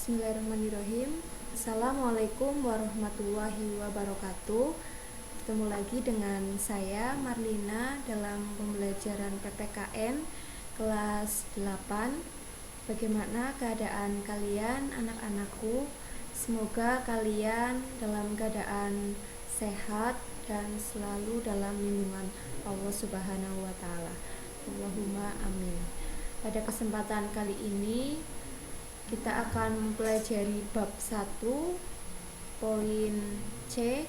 Bismillahirrahmanirrahim. Assalamualaikum warahmatullahi wabarakatuh. Ketemu lagi dengan saya Marlina dalam pembelajaran PPKN kelas 8. Bagaimana keadaan kalian anak-anakku? Semoga kalian dalam keadaan sehat dan selalu dalam lindungan Allah Subhanahu wa taala. Allahumma amin. Pada kesempatan kali ini kita akan mempelajari bab 1 poin C,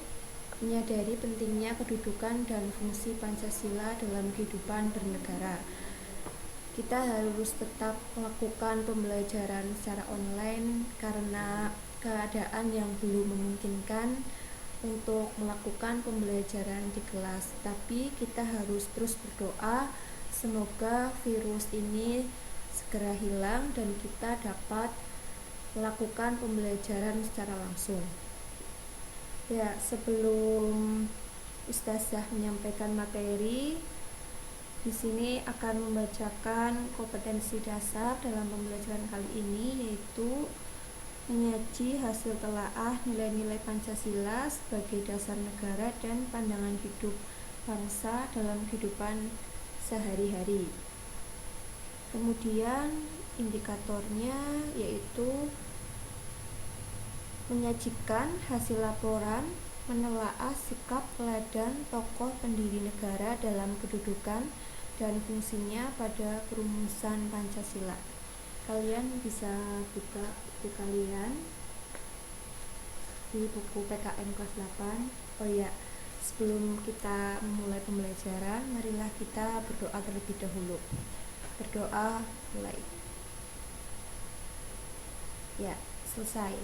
menyadari pentingnya kedudukan dan fungsi Pancasila dalam kehidupan bernegara. Kita harus tetap melakukan pembelajaran secara online karena keadaan yang belum memungkinkan untuk melakukan pembelajaran di kelas. Tapi kita harus terus berdoa semoga virus ini segera hilang dan kita dapat melakukan pembelajaran secara langsung. Ya, sebelum Ustazah menyampaikan materi, di sini akan membacakan kompetensi dasar dalam pembelajaran kali ini, yaitu menyaji hasil telaah nilai-nilai Pancasila sebagai dasar negara dan pandangan hidup bangsa dalam kehidupan sehari-hari. Kemudian indikatornya yaitu menyajikan hasil laporan menelaah sikap teladan tokoh pendiri negara dalam kedudukan dan fungsinya pada perumusan Pancasila. Kalian bisa buka buku kalian di buku PKN kelas 8. Oh ya, sebelum kita memulai pembelajaran, marilah kita berdoa terlebih dahulu. Berdoa mulai. Ya, selesai.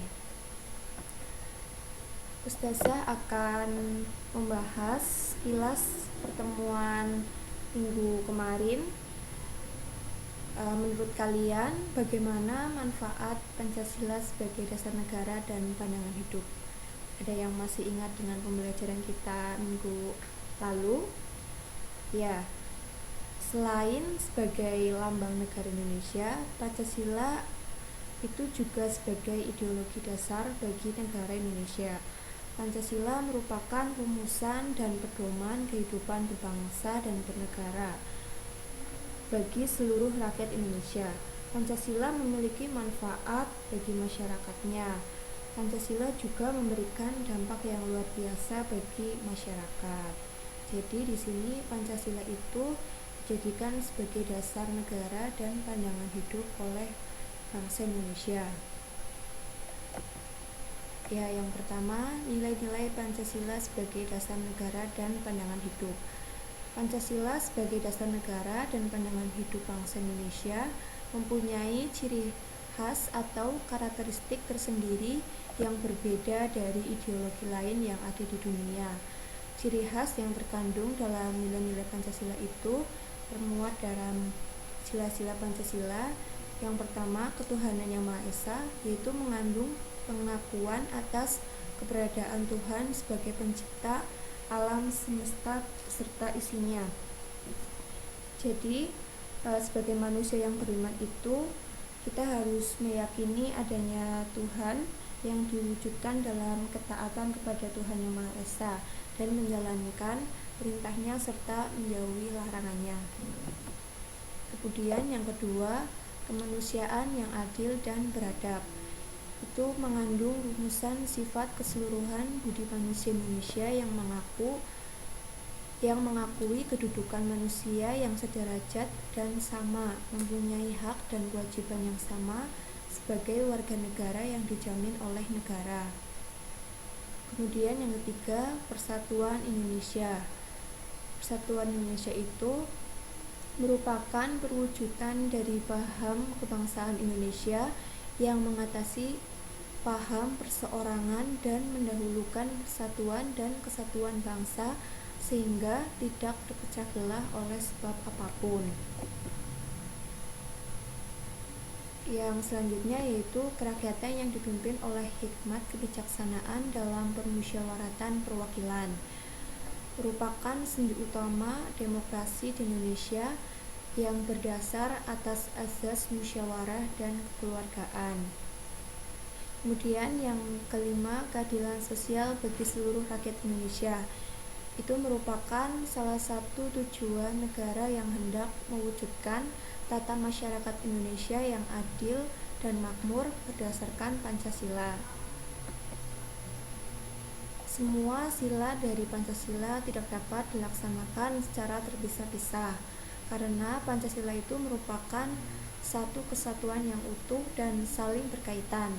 Ustazah akan membahas kilas pertemuan minggu kemarin. Menurut kalian, bagaimana manfaat Pancasila sebagai dasar negara dan pandangan hidup? Ada yang masih ingat dengan pembelajaran kita minggu lalu? Ya. Selain sebagai lambang negara Indonesia, Pancasila itu juga sebagai ideologi dasar bagi negara Indonesia. Pancasila merupakan rumusan dan pedoman kehidupan berbangsa dan bernegara bagi seluruh rakyat Indonesia. Pancasila memiliki manfaat bagi masyarakatnya. Pancasila juga memberikan dampak yang luar biasa bagi masyarakat. Jadi di sini Pancasila itu dijadikan sebagai dasar negara dan pandangan hidup oleh bangsa Indonesia. Ya, yang pertama, nilai-nilai Pancasila sebagai dasar negara dan pandangan hidup. Pancasila sebagai dasar negara dan pandangan hidup bangsa Indonesia mempunyai ciri khas atau karakteristik tersendiri yang berbeda dari ideologi lain yang ada di dunia. Ciri khas yang terkandung dalam nilai-nilai Pancasila itu termuat dalam sila-sila Pancasila. Yang pertama, ketuhanan yang Maha Esa, yaitu mengandung pengakuan atas keberadaan Tuhan sebagai pencipta alam semesta serta isinya. Jadi, sebagai manusia yang beriman itu, kita harus meyakini adanya Tuhan yang diwujudkan dalam ketaatan kepada Tuhan yang Maha Esa dan menjalankan perintahnya serta menjauhi larangannya. Kemudian yang kedua, kemanusiaan yang adil dan beradab. Itu mengandung rumusan sifat keseluruhan budi manusia Indonesia yang mengakui kedudukan manusia yang sederajat dan sama, mempunyai hak dan kewajiban yang sama sebagai warga negara yang dijamin oleh negara. Kemudian yang ketiga, persatuan Indonesia. Persatuan Indonesia itu merupakan perwujudan dari paham kebangsaan Indonesia yang mengatasi paham perseorangan dan mendahulukan persatuan dan kesatuan bangsa sehingga tidak terpecah belah oleh sebab apapun. Yang selanjutnya yaitu kerakyatan yang dipimpin oleh hikmat kebijaksanaan dalam permusyawaratan perwakilan. Merupakan sendi utama demokrasi di Indonesia yang berdasar atas azas musyawarah dan kekeluargaan. Kemudian yang kelima, keadilan sosial bagi seluruh rakyat Indonesia. Itu merupakan salah satu tujuan negara yang hendak mewujudkan tata masyarakat Indonesia yang adil dan makmur berdasarkan Pancasila. Semua sila dari Pancasila tidak dapat dilaksanakan secara terpisah-pisah, karena Pancasila itu merupakan satu kesatuan yang utuh dan saling berkaitan.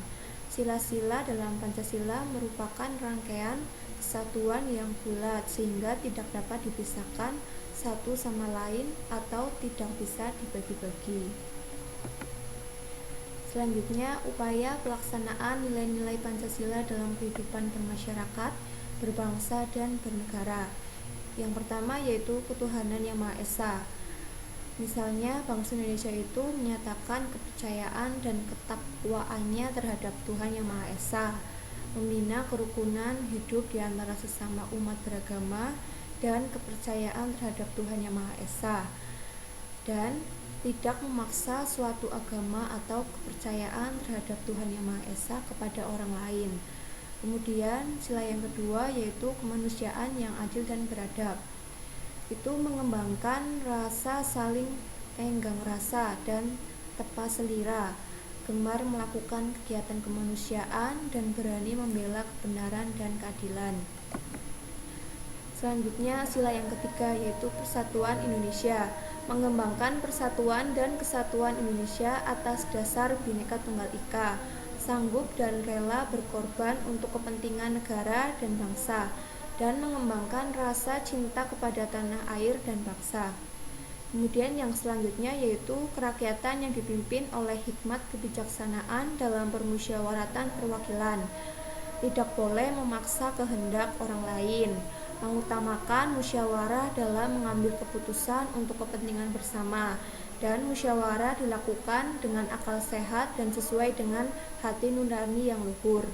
Sila-sila dalam Pancasila merupakan rangkaian kesatuan yang bulat sehingga tidak dapat dipisahkan satu sama lain atau tidak bisa dibagi-bagi. Selanjutnya, upaya pelaksanaan nilai-nilai Pancasila dalam kehidupan bermasyarakat, berbangsa, dan bernegara. Yang pertama yaitu ketuhanan yang Maha Esa. Misalnya, bangsa Indonesia itu menyatakan kepercayaan dan ketakwaannya terhadap Tuhan Yang Maha Esa, membina kerukunan hidup di antara sesama umat beragama dan kepercayaan terhadap Tuhan Yang Maha Esa, dan tidak memaksa suatu agama atau kepercayaan terhadap Tuhan Yang Maha Esa kepada orang lain. Kemudian, sila yang kedua yaitu kemanusiaan yang adil dan beradab. Itu mengembangkan rasa saling tenggang rasa dan tepa selira, gemar melakukan kegiatan kemanusiaan dan berani membela kebenaran dan keadilan. Selanjutnya, sila yang ketiga yaitu persatuan Indonesia, mengembangkan persatuan dan kesatuan Indonesia atas dasar Bhinneka Tunggal Ika, sanggup dan rela berkorban untuk kepentingan negara dan bangsa, dan mengembangkan rasa cinta kepada tanah air dan bangsa. Kemudian yang selanjutnya yaitu kerakyatan yang dipimpin oleh hikmat kebijaksanaan dalam permusyawaratan perwakilan. Tidak boleh memaksa kehendak orang lain, mengutamakan musyawarah dalam mengambil keputusan untuk kepentingan bersama, dan musyawarah dilakukan dengan akal sehat dan sesuai dengan hati nurani yang luhur.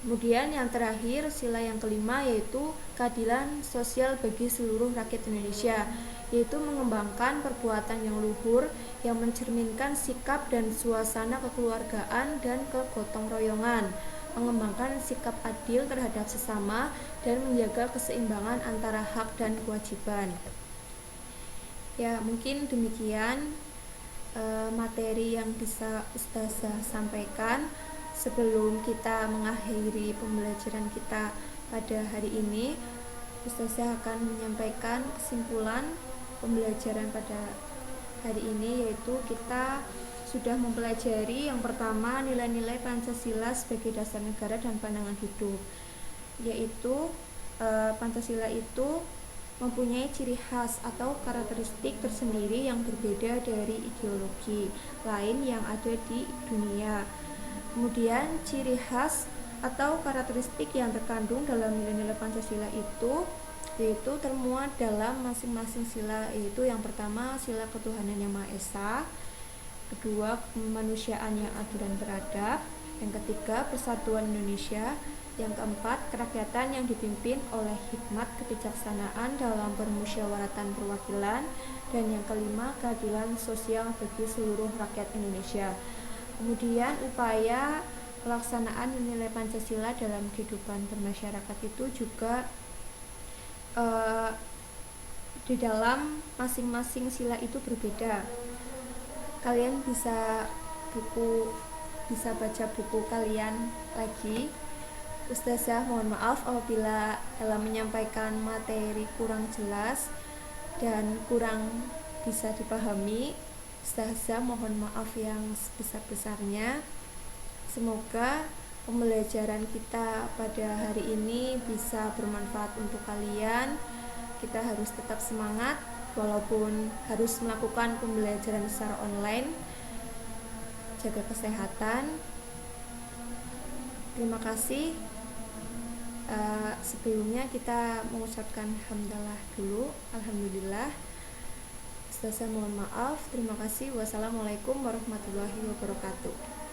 Kemudian yang terakhir, sila yang kelima yaitu keadilan sosial bagi seluruh rakyat Indonesia, yaitu mengembangkan perbuatan yang luhur yang mencerminkan sikap dan suasana kekeluargaan dan kegotong royongan, mengembangkan sikap adil terhadap sesama, dan menjaga keseimbangan antara hak dan kewajiban. Ya, mungkin demikian materi yang bisa Ustazah sampaikan. Sebelum kita mengakhiri pembelajaran kita pada hari ini, Ustazah akan menyampaikan kesimpulan pembelajaran pada hari ini, yaitu kita sudah mempelajari yang pertama nilai-nilai Pancasila sebagai dasar negara dan pandangan hidup, yaitu Pancasila itu mempunyai ciri khas atau karakteristik tersendiri yang berbeda dari ideologi lain yang ada di dunia. Kemudian ciri khas atau karakteristik yang terkandung dalam nilai-nilai Pancasila itu yaitu termuat dalam masing-masing sila, yaitu yang pertama sila ketuhanan yang Maha Esa, kedua kemanusiaan yang adil dan beradab, yang ketiga persatuan Indonesia, yang keempat kerakyatan yang dipimpin oleh hikmat kebijaksanaan dalam permusyawaratan perwakilan, dan yang kelima keadilan sosial bagi seluruh rakyat Indonesia. Kemudian upaya pelaksanaan nilai Pancasila dalam kehidupan bermasyarakat itu juga di dalam masing-masing sila itu berbeda. Kalian bisa baca buku kalian lagi. Ustazah mohon maaf apabila dalam menyampaikan materi kurang jelas dan kurang bisa dipahami. Ustazah mohon maaf yang sebesar-besarnya. Semoga pembelajaran kita pada hari ini bisa bermanfaat untuk kalian. Kita harus tetap semangat walaupun harus melakukan pembelajaran secara online. Jaga kesehatan. Terima kasih. Sebelumnya kita mengucapkan hamdalah dulu. Alhamdulillah. Ustazah mohon maaf. Terima kasih. Wassalamualaikum warahmatullahi wabarakatuh.